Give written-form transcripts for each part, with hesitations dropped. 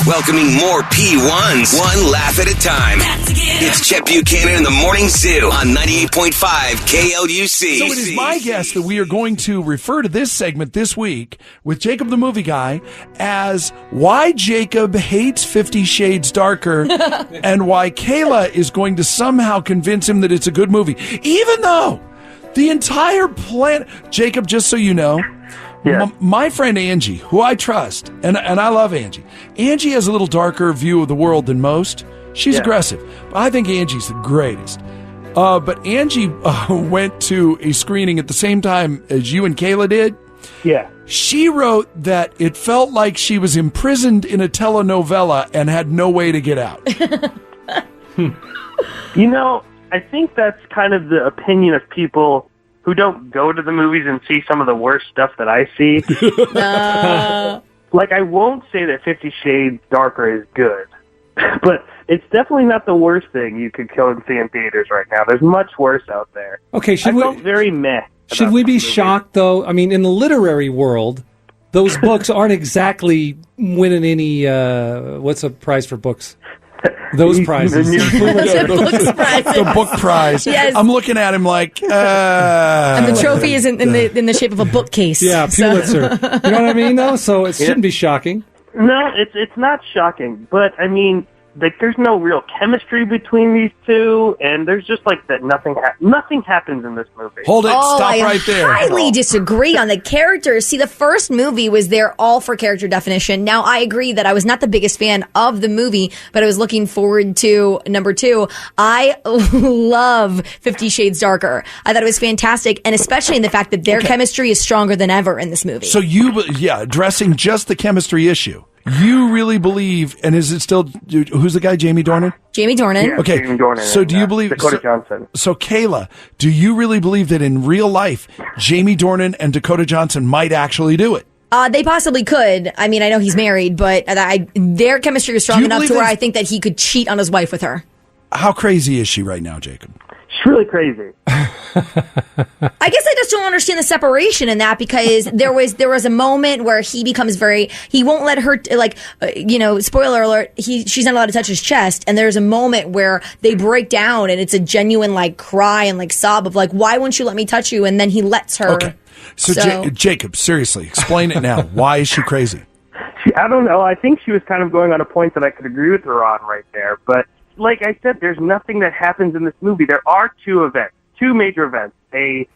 Welcoming more P1s, one laugh at a time. It's Chet Buchanan in the Morning Zoo on 98.5 KLUC. So it is my guess that we are going to refer to this segment this week with Jacob the Movie Guy as why Jacob hates 50 Shades Darker and why Kayla is going to somehow convince him that it's a good movie. Even though the entire planet... Jacob, just so you know... Yeah. My friend Angie, who I trust, and I love Angie. Angie has a little darker view of the world than most. She's aggressive. But I think Angie's the greatest. But Angie went to a screening at the same time as you and Kayla did. Yeah. She wrote that it felt like she was imprisoned in a telenovela and had no way to get out. You know, I think that's kind of the opinion of people who don't go to the movies and see some of the worst stuff that I see. Like, I won't say that 50 Shades Darker is good, but it's definitely not the worst thing you could go and see in theaters right now. There's much worse out there. Okay, I felt very meh. Should we be shocked, though? I mean, in the literary world, those books aren't exactly winning any, what's a prize for books? Those prizes. The book prize. Yes. I'm looking at him like... and the trophy is in the shape of a bookcase. Yeah, Pulitzer. You know what I mean, though? So it shouldn't be shocking. No, it's not shocking. But, I mean, like, there's no real chemistry between these two, and there's just, like, that nothing happens in this movie. Hold it. Stop right there. I highly disagree on the characters. See, the first movie was there all for character definition. Now, I agree that I was not the biggest fan of the movie, but I was looking forward to number 2. I love 50 Shades Darker. I thought it was fantastic, and especially in the fact that their chemistry is stronger than ever in this movie. So addressing just the chemistry issue. You really believe, and is it still, who's the guy, Jamie Dornan? Jamie Dornan. Yeah, okay, Jamie Dornan, so do you believe... Dakota Johnson. So, Kayla, do you really believe that in real life, Jamie Dornan and Dakota Johnson might actually do it? They possibly could. I mean, I know he's married, but their chemistry is strong enough to where I think that he could cheat on his wife with her. How crazy is she right now, Jacob? She's really crazy. I guess I just don't understand the separation in that, because there was a moment where he becomes he won't let her, spoiler alert, she's not allowed to touch his chest, and there's a moment where they break down and it's a genuine like cry and like sob of like, why won't you let me touch you? And then he lets her. Okay. So Jacob, seriously, explain it now. Why is she crazy? I don't know. I think she was kind of going on a point that I could agree with her on right there, but like I said, there's nothing that happens in this movie. There are two major events. A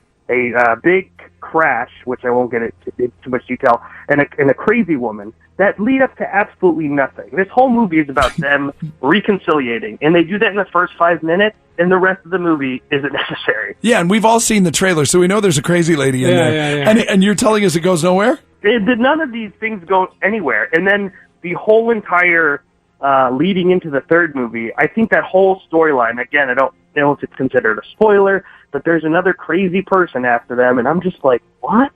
big crash, which I won't get into too much detail, and a crazy woman that lead up to absolutely nothing. This whole movie is about them reconciliating, and they do that in the first 5 minutes, and the rest of the movie isn't necessary. Yeah, and we've all seen the trailer, so we know there's a crazy lady in there. Yeah. And you're telling us it goes nowhere? None of these things go anywhere. And then the whole entire leading into the third movie, I think that whole storyline, again, I don't know if it's considered a spoiler, but there's another crazy person after them, and I'm just like, what?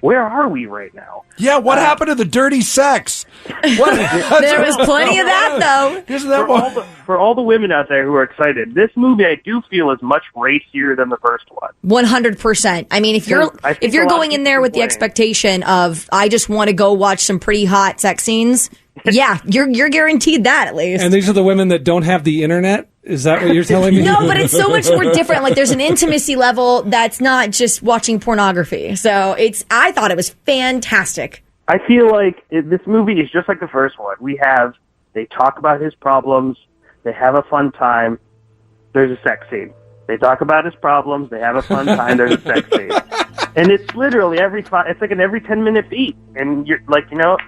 Where are we right now? Yeah, what happened to the dirty sex? There was plenty of that, though. Isn't that for all the women out there who are excited, this movie I do feel is much racier than the first one. 100%. I mean, if you're going in there with the expectation of, I just want to go watch some pretty hot sex scenes, yeah, you're guaranteed that at least. And these are the women that don't have the internet? Is that what you're telling me? No, but it's so much more different. Like, there's an intimacy level that's not just watching pornography. So I thought it was fantastic. I feel like this movie is just like the first one. They talk about his problems, they have a fun time, there's a sex scene. They talk about his problems, they have a fun time, there's a sex scene. And it's literally it's like an every 10-minute beat. And you're like,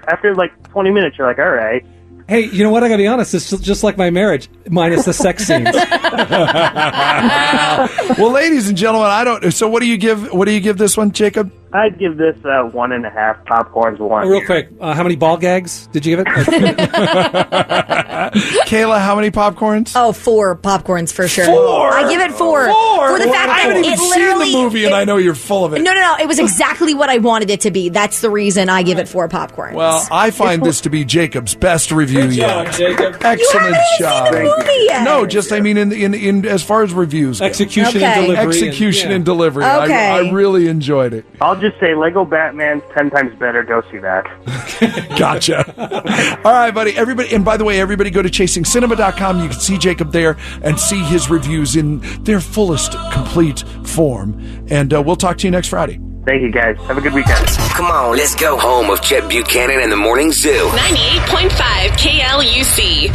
after like 20 minutes, you're like, all right. Hey, you know what? I gotta be honest. It's just like my marriage, minus the sex scenes. Well, ladies and gentlemen, So, what do you give this one, Jacob? I'd give this 1.5 popcorns 1. Real quick, how many ball gags did you give it? Kayla, how many popcorns? Oh, 4 popcorns for sure. 4? I give it 4. For the fact I that haven't even it seen literally... the movie, and I know you're full of it. No. It was exactly what I wanted it to be. That's the reason I give it 4 popcorns. Well, I find this to be Jacob's best review yet. Jacob. Excellent job. seen the movie yet. No, just I mean in as far as reviews go. Execution Okay. and delivery. Execution and delivery. Okay. I really enjoyed it. I'll just say Lego Batman's 10 times better. Go see that. Gotcha. All right, buddy. Everybody, and by the way, everybody go to chasingcinema.com. You can see Jacob there and see his reviews in their fullest, complete form. And we'll talk to you next Friday. Thank you, guys. Have a good weekend. Come on, let's go home of Chet Buchanan and the Morning Zoo. 98.5 KLUC.